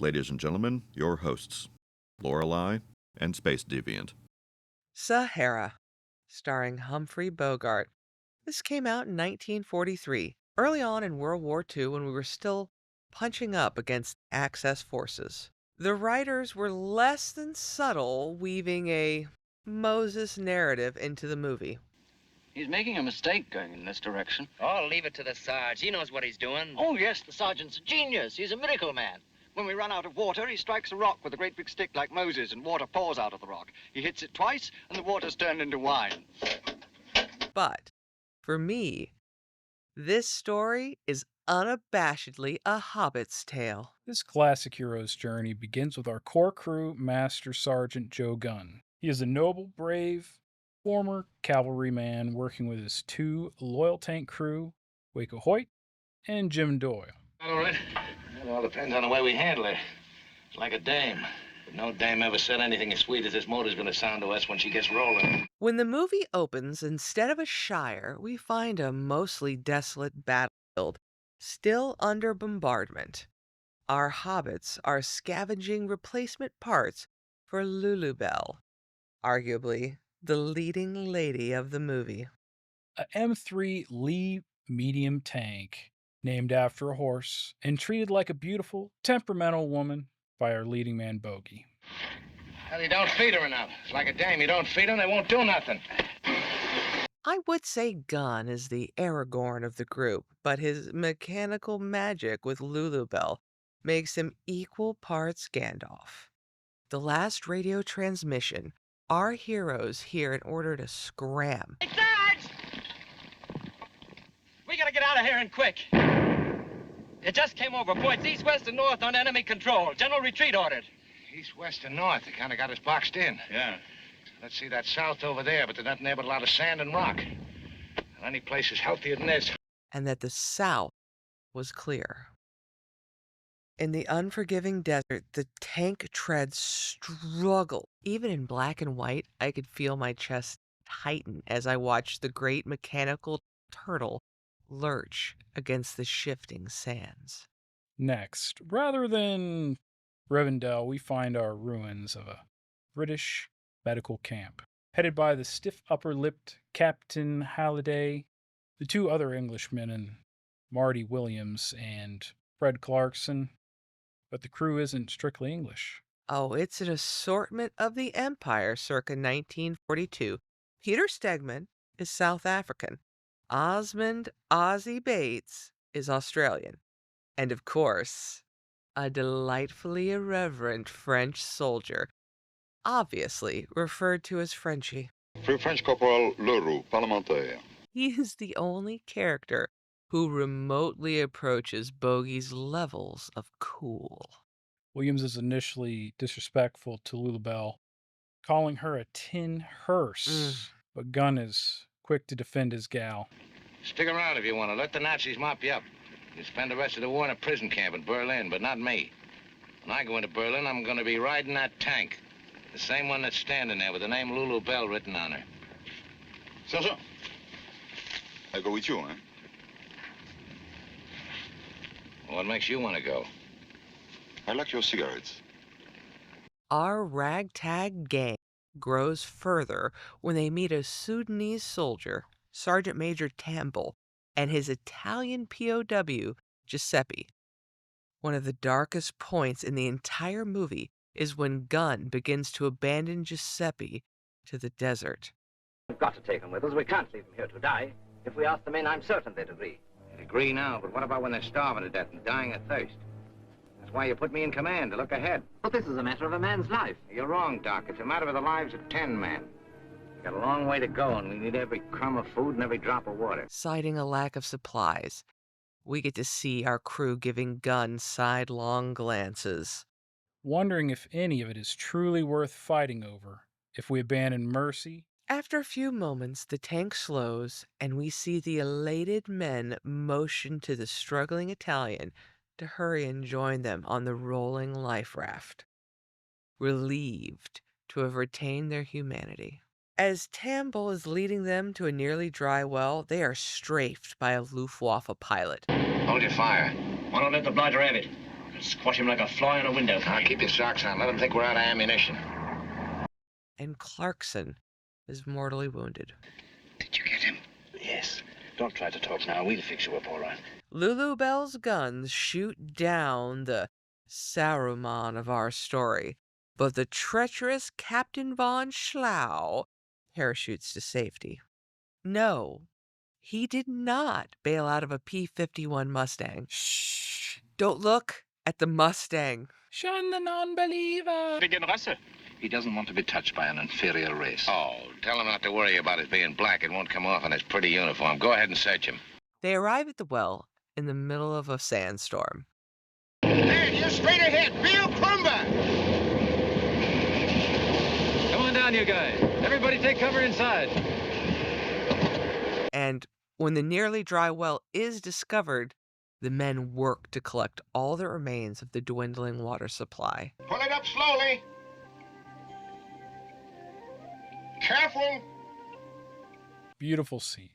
Ladies and gentlemen, your hosts, Lorelei and Space Deviant. Sahara, starring Humphrey Bogart. This came out in 1943, early on in World War II when we were still punching up against Axis forces. The writers were less than subtle, weaving a Moses narrative into the movie. He's making a mistake going in this direction. Oh, leave it to the Sarge. He knows what he's doing. Oh, yes, the sergeant's a genius. He's a miracle man. When we run out of water, he strikes a rock with a great big stick like Moses, and water pours out of the rock. He hits it twice, and the water's turned into wine. But, for me, this story is unabashedly a Hobbit's tale. This classic hero's journey begins with our core crew, Master Sergeant Joe Gunn. He is a noble, brave, former cavalryman working with his two loyal tank crew, Waco Hoyt and Jim Doyle. All right. It all depends on the way we handle her. It's like a dame. But no dame ever said anything as sweet as this motor's gonna sound to us when she gets rolling. When the movie opens, instead of a shire, we find a mostly desolate battlefield, still under bombardment. Our hobbits are scavenging replacement parts for Lulubelle, arguably the leading lady of the movie. A M3 Lee medium tank, named after a horse, and treated like a beautiful, temperamental woman by our leading man, Bogey. Hell, you don't feed her enough. It's like a dame. You don't feed them, they won't do nothing. I would say Gunn is the Aragorn of the group, but his mechanical magic with Lulubelle makes him equal parts Gandalf. The last radio transmission our heroes hear in order to scram. Hey, Sarge! We gotta get out of here and quick. It just came over. Points east, west, and north on enemy control. General retreat ordered. East, west, and north. They kind of got us boxed in. Yeah. Let's see that south over there, but there's nothing there but a lot of sand and rock. Any place is healthier than this. And that the south was clear. In the unforgiving desert, the tank treads struggle. Even in black and white, I could feel my chest tighten as I watched the great mechanical turtle lurch against the shifting sands. Next, rather than Rivendell, we find our ruins of a British medical camp, headed by the stiff upper-lipped Captain Halliday, the two other Englishmen, and Marty Williams and Fred Clarkson. But the crew isn't strictly English. Oh, it's an assortment of the Empire circa 1942. Peter Stegman is South African. Osmond Ozzy Bates is Australian. And of course, a delightfully irreverent French soldier, obviously referred to as Frenchie. French Corporal Leroux, parlementaire. He is the only character who remotely approaches Bogey's levels of cool. Williams is initially disrespectful to Lulubelle, calling her a tin hearse, but Gunn is quick to defend his gal. Stick around if you want to. Let the Nazis mop you up. You spend the rest of the war in a prison camp in Berlin, but not me. When I go into Berlin, I'm going to be riding that tank. The same one that's standing there with the name Lulubelle written on her. Sergeant, I go with you, eh? What makes you want to go? I like your cigarettes. Our ragtag gang grows further when they meet a Sudanese soldier, Sergeant Major Tamble, and his Italian POW, Giuseppe. One of the darkest points in the entire movie is when Gunn begins to abandon Giuseppe to the desert. We've got to take them with us. We can't leave them here to die. If we ask the men, I'm certain they'd agree. They'd agree now, but what about when they're starving to death and dying of thirst? That's why you put me in command, to look ahead. But this is a matter of a man's life. You're wrong, Doc. It's a matter of the lives of 10 men. We've got a long way to go, and we need every crumb of food and every drop of water. Citing a lack of supplies, we get to see our crew giving Gunn sidelong glances. Wondering if any of it is truly worth fighting over, if we abandon Mercy. After a few moments, the tank slows, and we see the elated men motion to the struggling Italian to hurry and join them on the rolling life raft, relieved to have retained their humanity. As Tamble is leading them to a nearly dry well, they are strafed by a Luftwaffe pilot. Hold your fire. Why don't let the blighter have it? Squash him like a fly on a window Now, pane. keep your socks on. Let them think we're out of ammunition. And Clarkson is mortally wounded. Did you get him? Yes. Don't try to talk now. We'll fix you up all right. Lulu Bell's guns shoot down the Saruman of our story, but the treacherous Captain von Schlau parachutes to safety. No, he did not bail out of a P-51 Mustang. Shh. Don't look at the Mustang. Shun the non-believer. Wegen Rasse. He doesn't want to be touched by an inferior race. Oh, tell him not to worry about his being black. It won't come off on his pretty uniform. Go ahead and search him. They arrive at the well in the middle of a sandstorm. Hey, you're straight ahead. Real Crumba! Come on down, you guys. Everybody take cover inside. And when the nearly dry well is discovered, the men work to collect all that remains of the dwindling water supply. Pull it up slowly. Careful. Beautiful scene.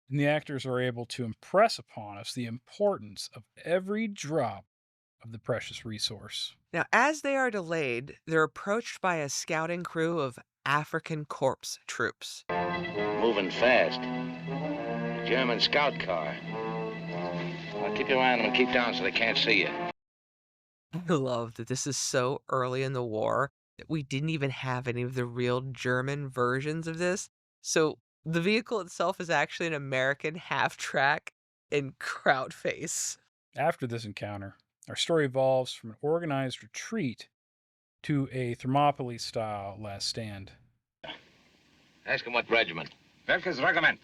And the actors are able to impress upon us the importance of every drop of the precious resource. Now, as they are delayed, they're approached by a scouting crew of African corps troops. Moving fast. German scout car. Well, keep your eye on them and keep down so they can't see you. I love that this is so early in the war that we didn't even have any of the real German versions of this. So the vehicle itself is actually an American half-track in crowd face. After this encounter, our story evolves from an organized retreat to a Thermopylae-style last stand. Ask him what regiment. Welches Regiment?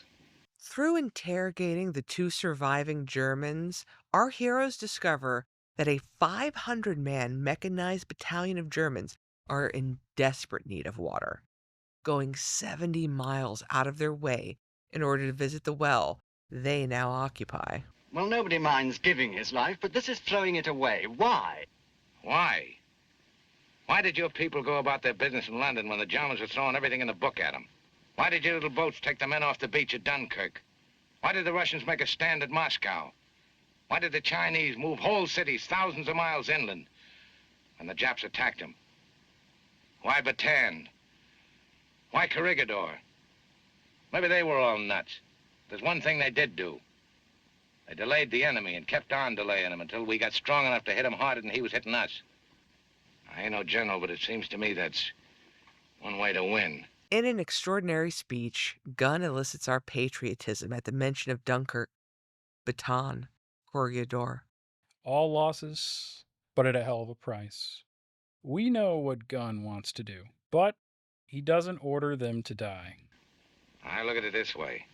Through interrogating the two surviving Germans, our heroes discover that a 500-man mechanized battalion of Germans are in desperate need of water, going 70 miles out of their way in order to visit the well they now occupy. Well, nobody minds giving his life, but this is throwing it away. Why? Why? Why did your people go about their business in London when the Germans were throwing everything in the book at them? Why did your little boats take the men off the beach at Dunkirk? Why did the Russians make a stand at Moscow? Why did the Chinese move whole cities thousands of miles inland when the Japs attacked them? Why Bataan? Why Corregidor? Maybe they were all nuts. There's one thing they did do. They delayed the enemy and kept on delaying him until we got strong enough to hit him harder than he was hitting us. I ain't no general, but it seems to me that's one way to win. In an extraordinary speech, Gunn elicits our patriotism at the mention of Dunkirk, Bataan, Corregidor. All losses, but at a hell of a price. We know what Gunn wants to do, but he doesn't order them to die. I look at it this way.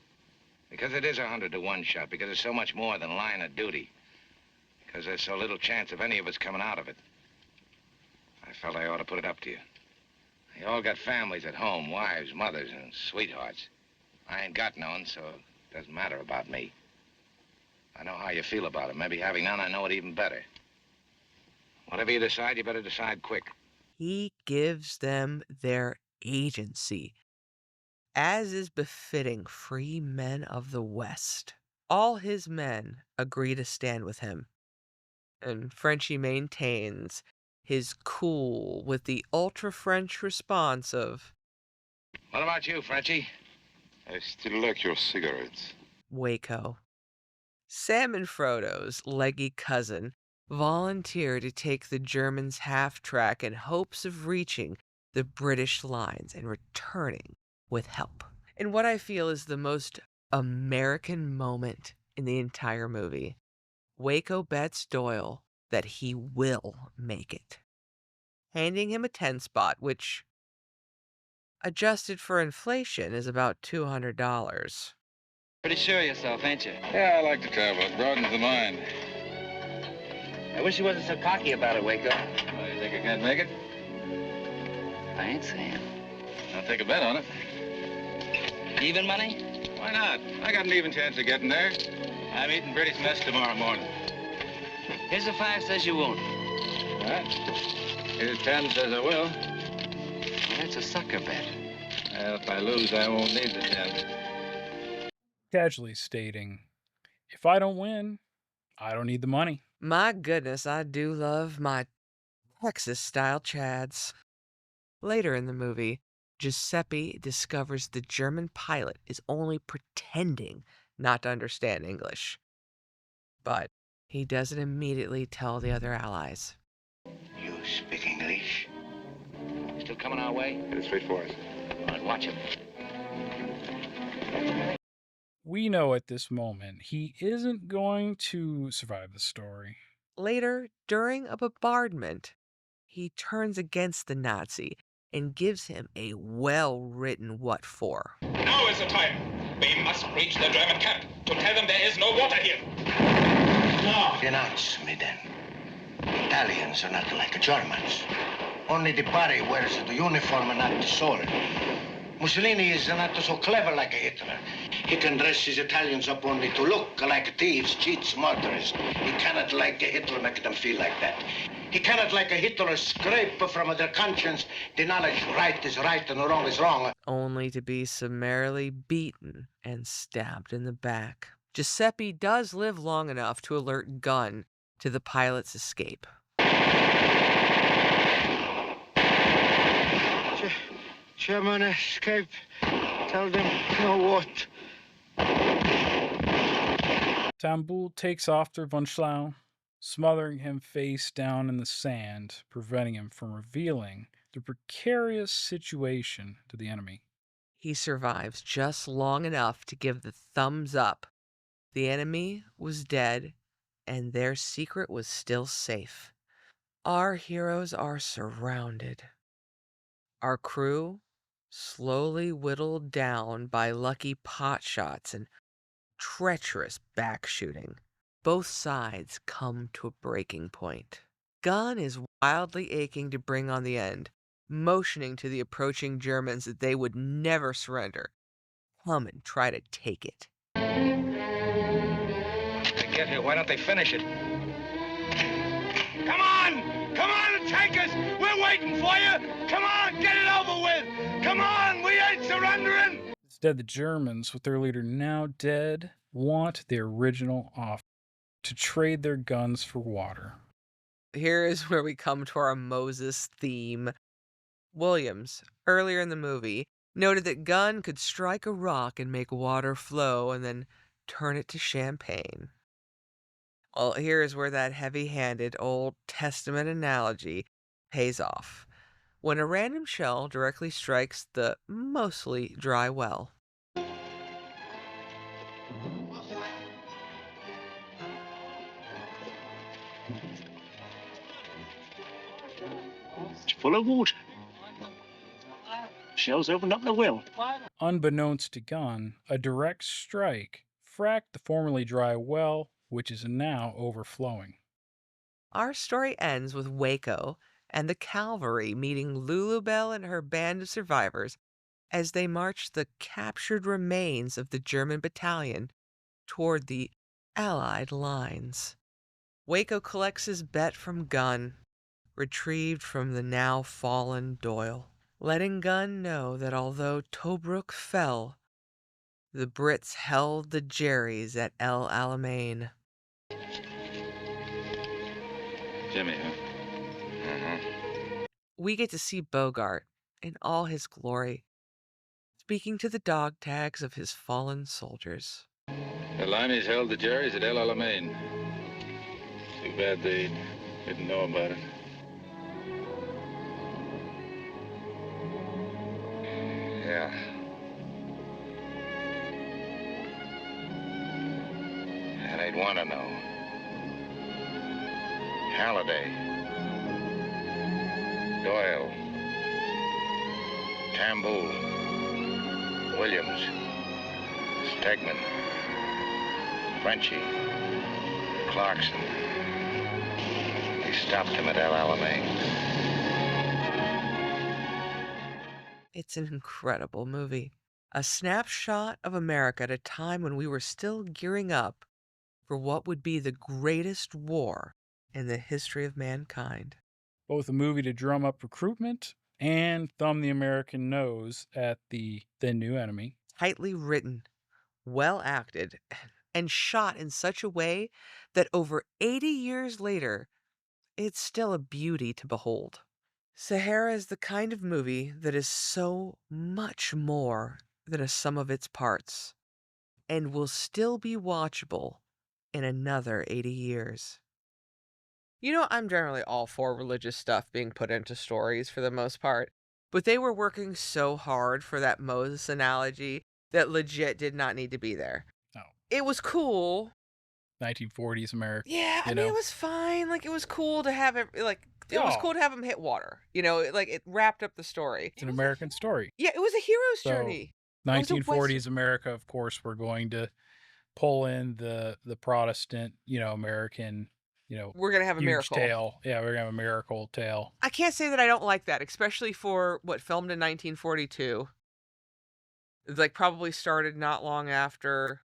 Because it is 100 to 1 shot, because it's so much more than line of duty, because there's so little chance of any of us coming out of it, I felt I ought to put it up to you. You all got families at home, wives, mothers, and sweethearts. I ain't got none, so it doesn't matter about me. I know how you feel about it. Maybe having none, I know it even better. Whatever you decide, you better decide quick. He gives them their agency, as is befitting free men of the West. All his men agree to stand with him, and Frenchie maintains his cool with the ultra-French response of, What about you, Frenchie? I still like your cigarettes. Waco. Sam and Frodo's leggy cousin volunteer to take the Germans' half-track in hopes of reaching the British lines and returning with help. In what I feel is the most American moment in the entire movie, Waco bets Doyle that he will make it, handing him a 10 spot, which, adjusted for inflation, is about $200. Pretty sure of yourself, ain't you? Yeah, I like to travel. It broadens the mind. I wish you wasn't so cocky about it, Waco. Oh, you think I can't make it? I ain't saying. I'll take a bet on it. Even money? Why not? I got an even chance of getting there. I'm eating British mess tomorrow morning. Here's a 5 says you won't. All right. Here's 10 says I will. Well, that's a sucker bet. Well, if I lose, I won't need the 10. Casually stating, if I don't win, I don't need the money. My goodness, I do love my Texas-style chads. Later in the movie, Giuseppe discovers the German pilot is only pretending not to understand English. But he doesn't immediately tell the other allies. You speak English? Still coming our way? Headed straight for us. All right, watch him. We know at this moment he isn't going to survive the story. Later, during a bombardment, he turns against the Nazi and gives him a well-written what for. Now is the time. We must reach the German camp to tell them there is no water here. No. Denounce me then. Italians are not like Germans. Only the body wears the uniform and not the sword. Mussolini is not so clever like a Hitler. He can dress his Italians up only to look like thieves, cheats, murderers. He cannot, like a Hitler, make them feel like that. He cannot, like a Hitler, scrape from their conscience the knowledge right is right and wrong is wrong. Only to be summarily beaten and stabbed in the back. Giuseppe does live long enough to alert Gunn to the pilot's escape. German escape. Tell them no what. Tambul takes off their von Schlau, smothering him face down in the sand, preventing him from revealing the precarious situation to the enemy. He survives just long enough to give the thumbs up. The enemy was dead, and their secret was still safe. Our heroes are surrounded. Our crew slowly whittled down by lucky pot shots and treacherous back shooting. Both sides come to a breaking point. Gunn is wildly aching to bring on the end, motioning to the approaching Germans that they would never surrender. Come and try to take it. They get here, why don't they finish it? Come on! Come on and take us! We're waiting for you! Come on, get it over with! Come on, we ain't surrendering! Instead, the Germans, with their leader now dead, want their original offer to trade their guns for water. Here is where we come to our Moses theme. Williams, earlier in the movie, noted that Gunn could strike a rock and make water flow and then turn it to champagne. Well, here is where that heavy-handed Old Testament analogy pays off. When a random shell directly strikes the mostly dry well. It's full of water. Shells opened up the well. Unbeknownst to Gunn, a direct strike fracked the formerly dry well, which is now overflowing. Our story ends with Waco and the cavalry meeting Lulubelle and her band of survivors as they march the captured remains of the German battalion toward the Allied lines. Waco collects his bet from Gunn, retrieved from the now fallen Doyle, letting Gunn know that although Tobruk fell, the Brits held the Jerrys at El Alamein. Jimmy, huh? We get to see Bogart in all his glory, speaking to the dog tags of his fallen soldiers. The Limeys held the Jerrys at El Alamein. Too bad they didn't know about it. Yeah. And they'd want to know. Halliday, Doyle, Tambul, Williams, Stegman, Frenchie, Clarkson. They stopped him at El Alamein. It's an incredible movie. A snapshot of America at a time when we were still gearing up for what would be the greatest war in the history of mankind. Both a movie to drum up recruitment and thumb the American nose at the then new enemy. Tightly written, well acted, and shot in such a way that over 80 years later, it's still a beauty to behold. Sahara is the kind of movie that is so much more than a sum of its parts and will still be watchable in another 80 years. You know, I'm generally all for religious stuff being put into stories for the most part, but they were working so hard for that Moses analogy that legit did not need to be there. No. It was cool. 1940s America. Yeah, I mean, it was fine. Like, it was cool to have it, like, it was cool to have him hit water. You know, like, it wrapped up the story. It's an American story. Yeah, it was a hero's So, journey. 1940s America, of course, we're going to pull in the Protestant, American, we're going to have a huge miracle. tale. Yeah, we're going to have a miracle tale. I can't say that I don't like that, especially for what filmed in 1942. Like, probably started not long after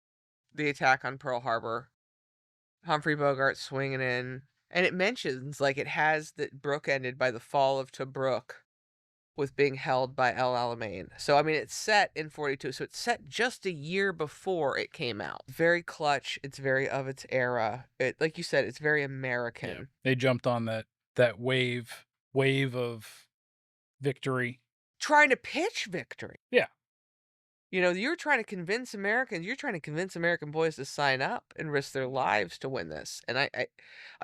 the attack on Pearl Harbor. Humphrey Bogart swinging in. And it mentions, like, it has that Brooke ended by the fall of Tobruk with being held by El Alamein. So, I mean, it's set in 42. So it's set just a year before it came out. Very clutch. It's very of its era. Like you said, it's very American. Yeah. They jumped on that wave of victory. Trying to pitch victory. Yeah. You know, you're trying to convince Americans, you're trying to convince American boys to sign up and risk their lives to win this. And I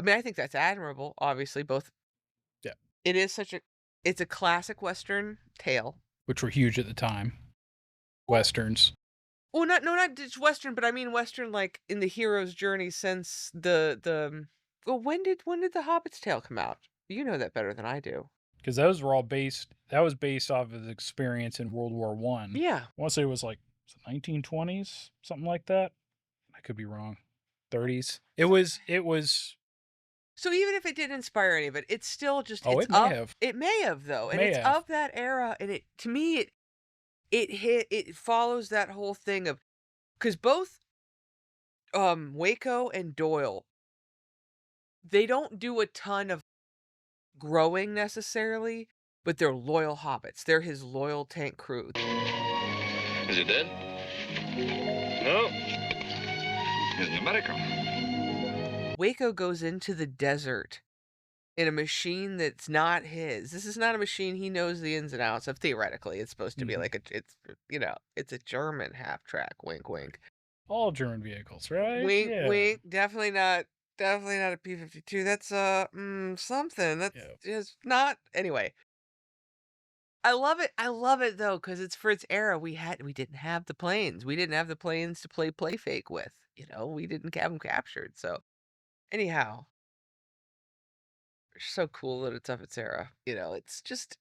mean, I think that's admirable, obviously, both. Yeah. It is it's a classic Western tale. Which were huge at the time. Westerns. Well, not just Western, but I mean Western, like, in the hero's journey since well, when did the Hobbit's tale come out? You know that better than I do. Because those were all that was based off of the experience in World War I. Yeah. I want to say it was like 1920s, something like that. I could be wrong. 30s. It was. So even if it didn't inspire any of it, it's still just. It may have. It may have, though, and it's of that era. And to me, it follows that whole thing of, because both Waco and Doyle, they don't do a ton of growing necessarily, but they're loyal hobbits. They're his loyal tank crew. Is he dead? No. He's in America. Waco goes into the desert in a machine that's not his. This is not a machine he knows the ins and outs of. Theoretically, it's supposed to be like it's a German half-track. Wink, wink. All German vehicles, right? Wink, wink. Definitely not a P-52. That's something. That's just not. Anyway, I love it. I love it though, because it's for its era. We didn't have the planes. We didn't have the planes to play fake with. You know, we didn't have them captured. So, anyhow, it's so cool that it's of its era. You know, it's just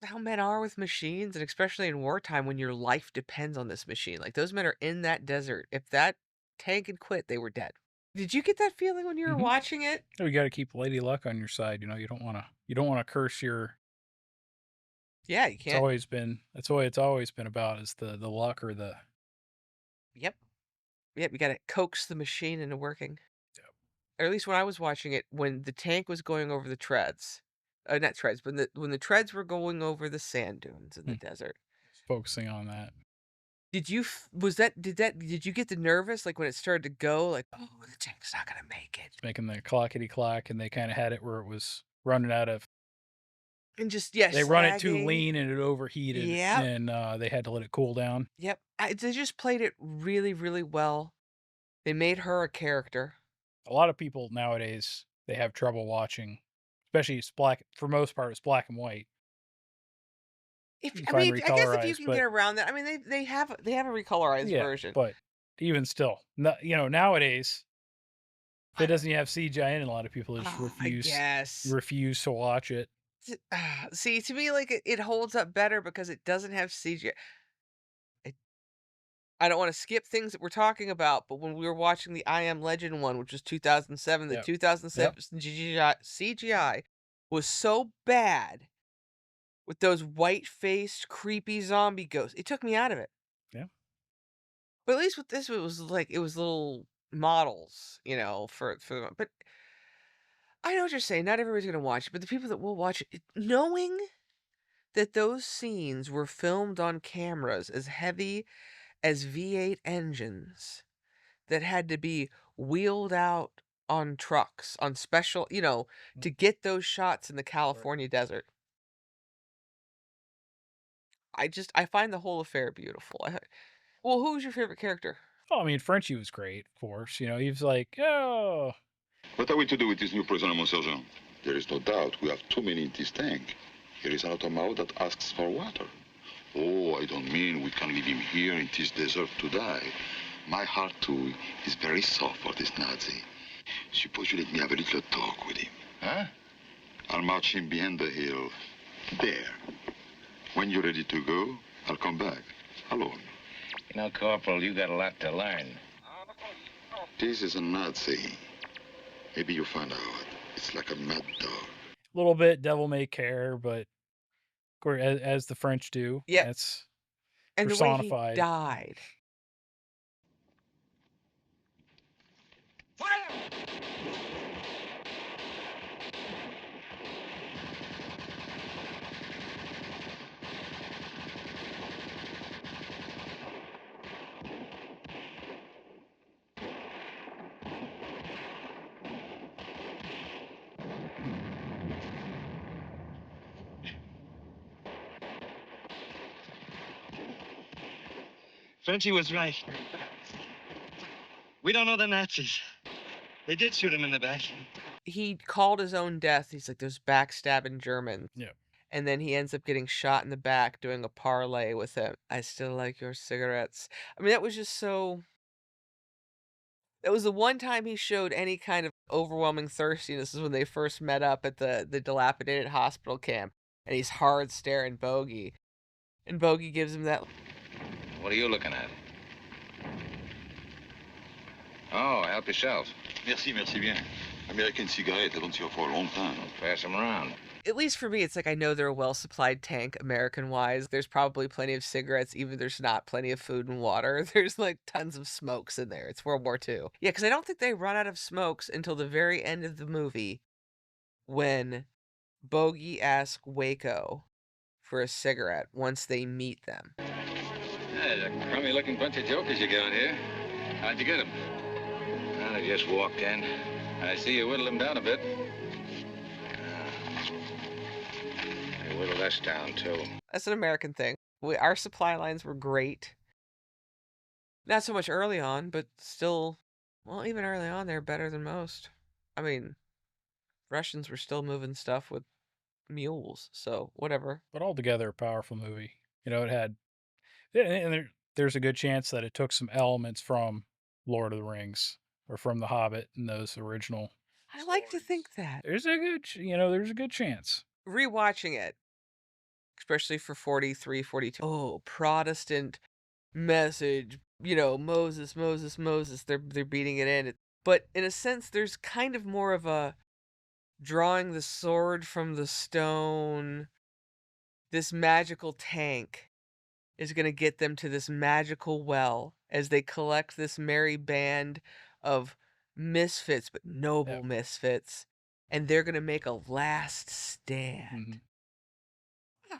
how men are with machines, and especially in wartime when your life depends on this machine. Like, those men are in that desert. If that tank had quit, they were dead. Did you get that feeling when you were watching it? You got to keep Lady Luck on your side. You know, you don't want to curse your. Yeah, you can't. That's the way it's always been about, is the luck or the. Yep. You got to coax the machine into working. Yep. Or at least when I was watching it, when the tank was going over the treads, not treads, but when the treads were going over the sand dunes in the desert. Focusing on that. Did you get the nervous, like when it started to go, like, oh, the tank's not gonna make it? It's making the clackety clack, and they kind of had it where it was running out of. And just they run it too lean and it overheated. Yeah. And they had to let it cool down. Yep. They just played it really, really well. They made her a character. A lot of people nowadays, they have trouble watching, especially it's black. For most part, it's black and white. I guess if you can get around that, I mean, they have a recolorized version. But even still, nowadays, if it doesn't have CGI in it, a lot of people just refuse to watch it. See, to me, like, it holds up better because it doesn't have CGI. I don't want to skip things that we're talking about, but when we were watching the I Am Legend one, which was 2007, the 2007 CGI was so bad with those white-faced, creepy zombie ghosts. It took me out of it. Yeah. But at least with this, it was little models, for them. But I know what you're saying. Not everybody's going to watch it, but the people that will watch it, knowing that those scenes were filmed on cameras as heavy as V8 engines that had to be wheeled out on trucks, on special, to get those shots in the California desert. I find the whole affair beautiful. Well, who was your favorite character? Oh, I mean, Frenchie was great, of course. He was like, oh. What are we to do with this new prisoner, mon sergeant? There is no doubt we have too many in this tank. Here is another mouth that asks for water. Oh, I don't mean we can leave him here in this desert to die. My heart, too, is very soft for this Nazi. Suppose you let me have a little talk with him. Huh? I'll march him behind the hill. There. When you're ready to go, I'll come back. Alone. Corporal, you got a lot to learn. This is a Nazi. Maybe you'll find out. It's like a mad dog. A little bit devil may care, but of course, as the French do. Yeah. That's and personified. The way he died. Fire! Frenchie was right. We don't know the Nazis. They did shoot him in the back. He called his own death. He's like, those backstabbing Germans. Yeah. And then he ends up getting shot in the back doing a parlay with him. I still like your cigarettes. I mean, that was just so... That was the one time he showed any kind of overwhelming thirstiness, is when they first met up at the dilapidated hospital camp. And he's hard staring Bogey. And Bogey gives him that... What are you looking at? Oh, help yourself. Merci bien. American cigarette, I haven't seen for a long time. Pass them around. At least for me, it's like I know they're a well-supplied tank, American-wise. There's probably plenty of cigarettes, even if there's not plenty of food and water. There's like tons of smokes in there. It's World War II. Yeah, because I don't think they run out of smokes until the very end of the movie when Bogey asks Waco for a cigarette once they meet them. There's a crummy-looking bunch of jokers you got here. How'd you get them? Well, they just walked in. I see you whittled them down a bit. They whittled us down, too. That's an American thing. Our supply lines were great. Not so much early on, but still, well, even early on, they're better than most. I mean, Russians were still moving stuff with mules, so whatever. But altogether, a powerful movie. It had... And there's a good chance that it took some elements from Lord of the Rings or from The Hobbit and those original. I like to think that. There's a good chance. Rewatching it, especially for 43, 42. Oh, Protestant message, Moses. They're beating it in. But in a sense, there's kind of more of a drawing the sword from the stone. This magical tank is going to get them to this magical well as they collect this merry band of misfits, but noble misfits, and they're going to make a last stand. A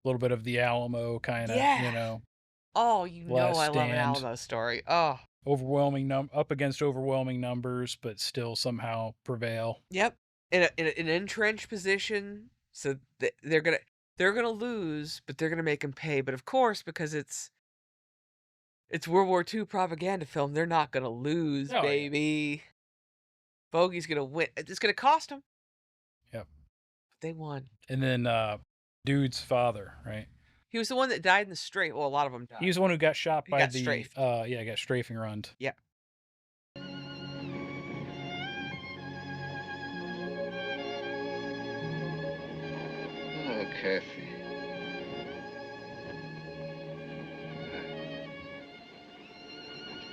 little bit of the Alamo kind of, Oh, I love an stand. Alamo story. Oh, up against overwhelming numbers, but still somehow prevail. Yep, in an entrenched position, so they're gonna lose, but they're gonna make him pay. But of course, because it's World War II propaganda film, they're not gonna lose, baby. Yeah. Bogey's gonna win. It's gonna cost him. Yep. But they won. And then dude's father, right? He was the one that died in the strafe. Well, a lot of them died. He was the one who got shot by the strafed. Got strafing run. Yeah. Oh, Kathy.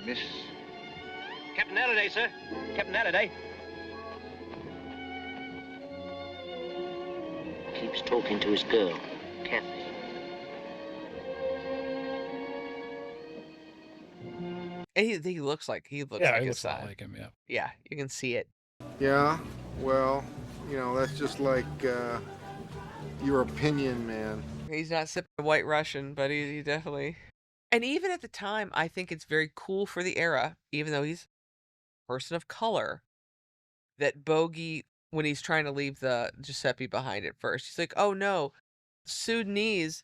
Miss... Captain Halliday, sir. Captain Halliday. Keeps talking to his girl, Kathy. And he looks like his son. Like him, yeah. Yeah, you can see it. Yeah, well, that's just like your opinion, man. He's not sipping a White Russian, but he definitely... And even at the time, I think it's very cool for the era, even though he's a person of color, that Bogey, when he's trying to leave the Giuseppe behind at first, he's like, oh no, Sudanese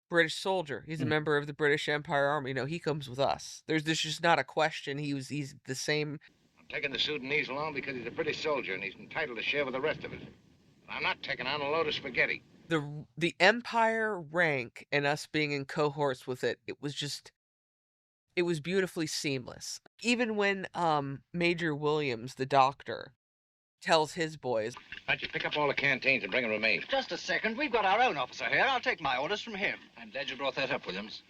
British soldier. He's a member of the British Empire Army. No, he comes with us. There's just not a question. He's the same. I'm taking the Sudanese along because he's a British soldier and he's entitled to share with the rest of us. I'm not taking on a load of spaghetti. The Empire rank and us being in cohorts with it, it was beautifully seamless. Even when Major Williams, the doctor, tells his boys, why don't you pick up all the canteens and bring them to me? Just a second. We've got our own officer here. I'll take my orders from him. I'm glad you brought that up, Williams.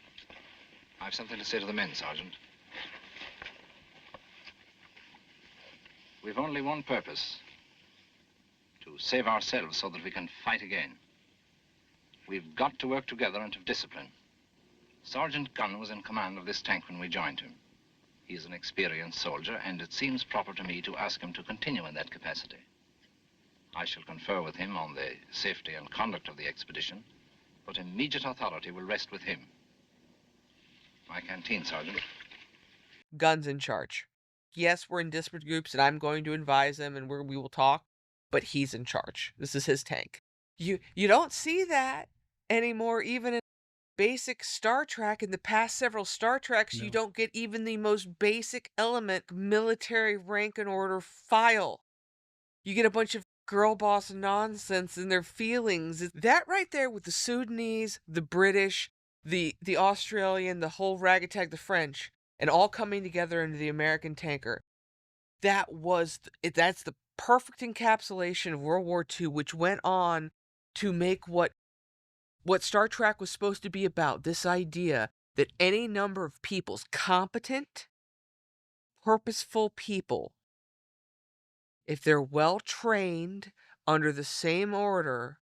I've something to say to the men, Sergeant. We've only one purpose. To save ourselves so that we can fight again. We've got to work together and have discipline. Sergeant Gunn was in command of this tank when we joined him. He's an experienced soldier, and it seems proper to me to ask him to continue in that capacity. I shall confer with him on the safety and conduct of the expedition, but immediate authority will rest with him. My canteen, Sergeant. Gunn's in charge. Yes, we're in disparate groups, and I'm going to advise him, and we will talk, but he's in charge. This is his tank. You don't see that anymore, even in basic Star Trek. In the past several Star Treks, you don't get even the most basic element, military rank and order file. You get a bunch of girl boss nonsense and their feelings. That right there with the Sudanese, the British, the Australian, the whole ragtag, the French, and all coming together into the American tanker. That's the perfect encapsulation of World War II, which went on to make what Star Trek was supposed to be about, this idea that any number of peoples, competent, purposeful people, if they're well trained under the same order,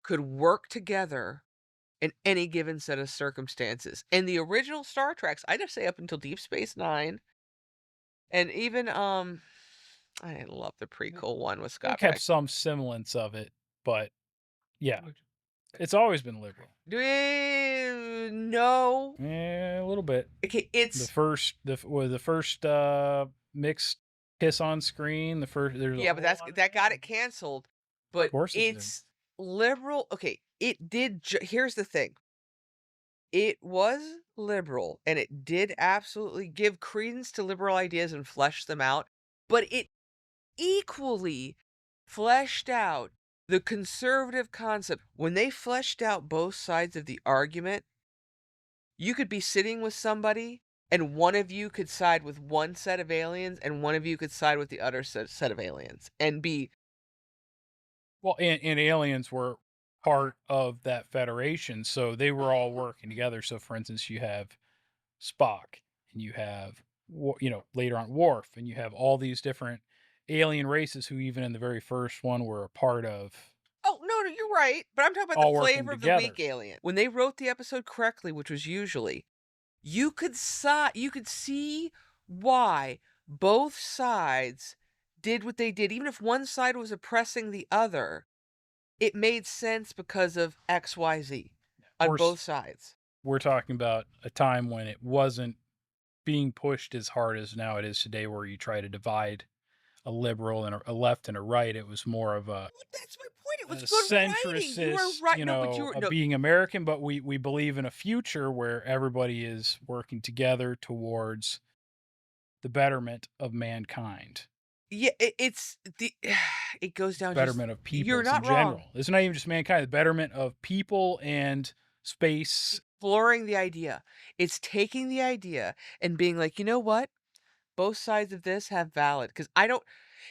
could work together in any given set of circumstances. And the original Star Treks, I'd have to say up until Deep Space Nine, and even I love the prequel one with Scott. It kept some semblance of it, but yeah, it's always been liberal. No. Yeah, a little bit. Okay, it's the first mixed kiss on screen. But that got it canceled. But of course it's liberal. Okay, it did. Here's the thing. It was liberal, and it did absolutely give credence to liberal ideas and flesh them out. But it equally fleshed out the conservative concept. When they fleshed out both sides of the argument, you could be sitting with somebody and one of you could side with one set of aliens and one of you could side with the other set of aliens and be... Well, and aliens were part of that federation, so they were all working together. So, for instance, you have Spock, and you have, later on Worf, and you have all these different alien races who even in the very first one were a part of... Oh, no, you're right. But I'm talking about the flavor of the weak alien. When they wrote the episode correctly, which was usually, you could see why both sides did what they did. Even if one side was oppressing the other, it made sense because of XYZ on both sides. We're talking about a time when it wasn't being pushed as hard as now it is today, where you try to divide a liberal and a left and a right. It was more of a... That's my point. It was good centrist, writing. You were right. Being American, but we believe in a future where everybody is working together towards the betterment of mankind. Yeah, it goes down to betterment of people in general. Wrong. It's not even just mankind. The betterment of people and space. Exploring the idea. It's taking the idea and being like, you know what? Both sides of this have valid. Because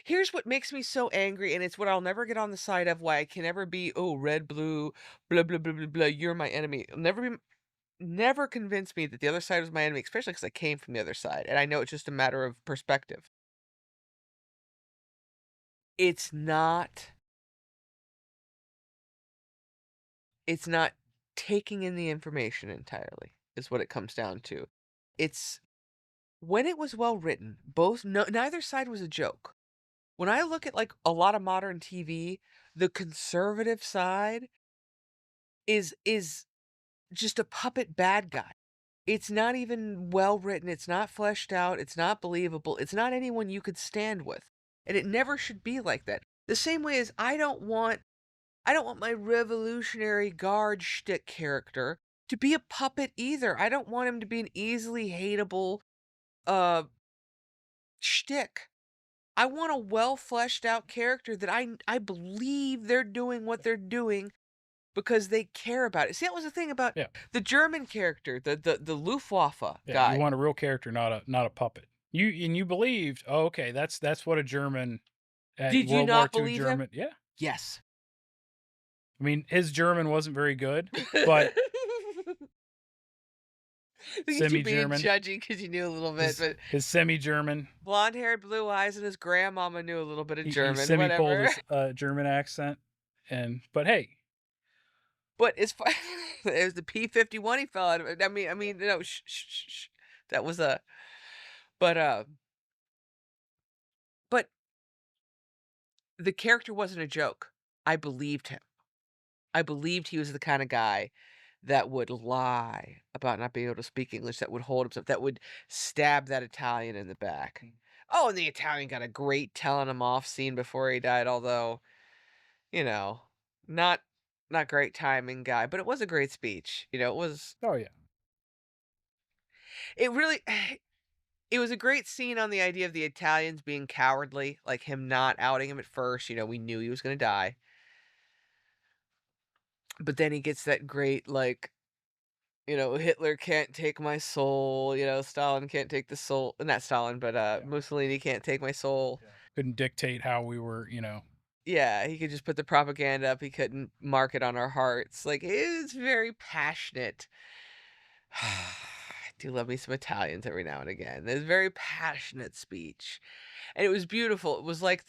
here's what makes me so angry, and it's what I'll never get on the side of, why I can never be, red, blue, blah, blah, blah, blah, blah, you're my enemy. It'll never convince me that the other side was my enemy, especially because I came from the other side, and I know it's just a matter of perspective. It's not taking in the information entirely, is what it comes down to. It's when it was well written, neither side was a joke. When I look at like a lot of modern TV, the conservative side is just a puppet bad guy. It's not even well written, it's not fleshed out, it's not believable, it's not anyone you could stand with. And it never should be like that. The same way as I don't want my Revolutionary Guard shtick character to be a puppet either. I don't want him to be an easily hateable shtick. I want a well fleshed out character that I believe they're doing what they're doing because they care about it. See, that was the thing about the German character, the Luftwaffe guy. You want a real character, not a puppet. You believed, oh, okay, that's what a German Did you World not War II believe German. him? Yeah. Yes. I mean, his German wasn't very good, but semi-German. Judgy because you knew a little bit, but his semi-German, blonde-haired, blue eyes, and his grandmama knew a little bit of German. He semi-pulled whatever. his German accent, but hey. But it's fine. It was the P-51 he fell out of. I mean, no, shh. That was a. But the character wasn't a joke. I believed him. I believed he was the kind of guy that would lie about not being able to speak English, that would hold himself, that would stab that Italian in the back. Oh, and the Italian got a great telling him off scene before he died, although, not great timing guy, but it was a great speech. It was. Oh, yeah. It really. It was a great scene on the idea of the Italians being cowardly, like him not outing him at first. We knew he was going to die. But then he gets that great, Hitler can't take my soul, Stalin can't take the soul. Not Stalin, but Mussolini can't take my soul. Yeah. Couldn't dictate how we were, Yeah, he could just put the propaganda up. He couldn't mark it on our hearts. It was very passionate. I do love me some Italians every now and again. It was a very passionate speech. And it was beautiful. It was like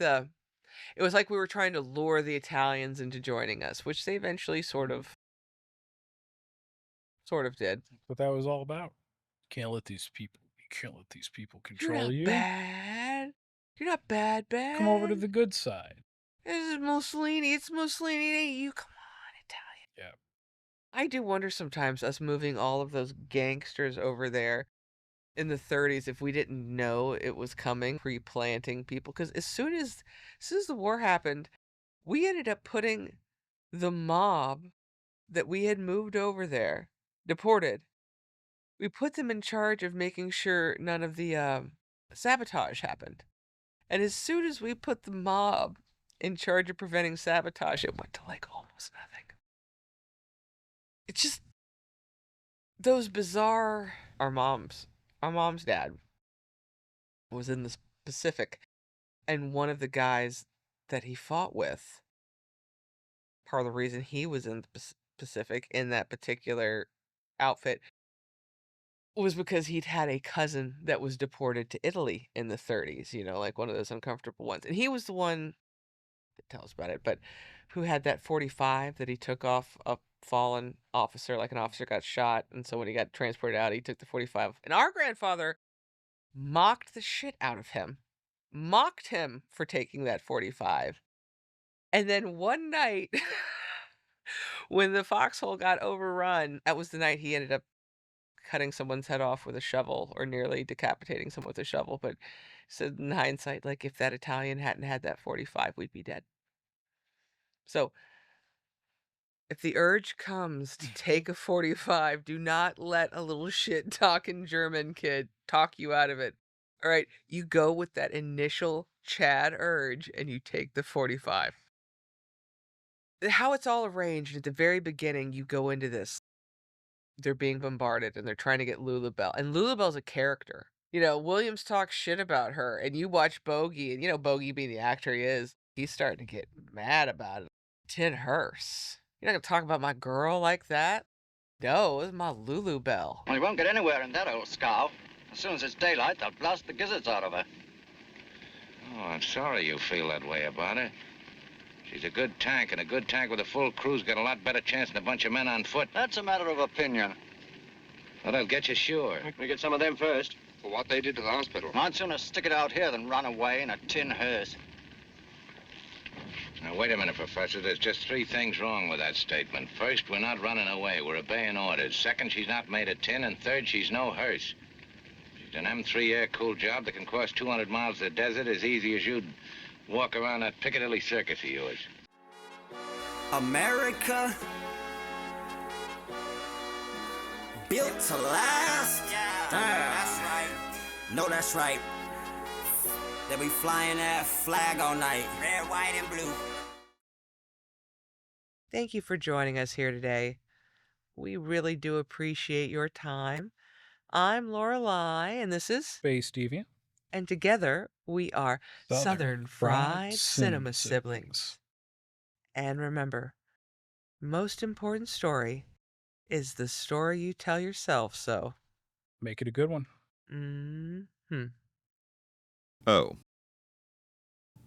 we were trying to lure the Italians into joining us, which they eventually sort of did. That's what that was all about. You can't let these people control you. Bad. You're not bad. Come over to the good side. This is Mussolini. It's Mussolini. It ain't you. Come on, Italian. Yeah. I do wonder sometimes, us moving all of those gangsters over there in the 30s, if we didn't know it was coming, pre-planting people. Because as soon as the war happened, we ended up putting the mob that we had moved over there, deported. We put them in charge of making sure none of the sabotage happened. And as soon as we put the mob in charge of preventing sabotage, it went to almost nothing. It's just those bizarre. Our mom's dad was in the Pacific, and one of the guys that he fought with, part of the reason he was in the Pacific in that particular outfit, was because he'd had a cousin that was deported to Italy in the 30s, one of those uncomfortable ones. And he was the one that tells about it, but who had that 45 that he took off a fallen officer, an officer got shot, and so when he got transported out, he took the 45. And our grandfather mocked the shit out of him. Mocked him for taking that 45. And then one night, when the foxhole got overrun, that was the night he ended up cutting someone's head off with a shovel, or nearly decapitating someone with a shovel. But said in hindsight, if that Italian hadn't had that 45, we'd be dead. So if the urge comes to take a 45, do not let a little shit-talking German kid talk you out of it. All right, you go with that initial Chad urge, and you take the 45. How it's all arranged, at the very beginning, you go into this. They're being bombarded, and they're trying to get Lulabelle. And Lulabelle's a character. Williams talks shit about her, and you watch Bogey, and Bogey being the actor he is, he's starting to get mad about it. Tin Hearse. You're not going to talk about my girl like that? No, this is my Lulabelle. Well, he won't get anywhere in that old scow. As soon as it's daylight, they'll blast the gizzards out of her. Oh, I'm sorry you feel that way about her. She's a good tank, and a good tank with a full crew's got a lot better chance than a bunch of men on foot. That's a matter of opinion. Well, they'll get you sure. We get some of them first. For what they did to the hospital. I'd sooner stick it out here than run away in a tin hearse. Now, wait a minute, Professor. There's just 3 things wrong with that statement. First, we're not running away. We're obeying orders. Second, she's not made of tin. And third, she's no hearse. She's an M3 air-cooled job that can cross 200 miles of the desert as easy as you'd walk around that Piccadilly Circus of yours. America, built to last. That's right. No, that's right. They'll be flying that flag all night. Red, white, and blue. Thank you for joining us here today. We really do appreciate your time. I'm Lorelei, and this is Space Deviant. And together we are Southern Fried Cinema Siblings. And remember, most important story is the story you tell yourself, so Make it a good one. Mm-hmm. Oh.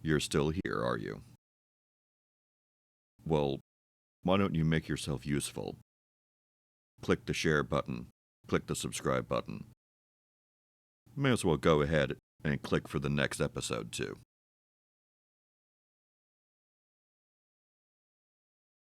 You're still here, are you? Well, why don't you make yourself useful? Click the share button. Click the subscribe button. May as well go ahead and click for the next episode, too.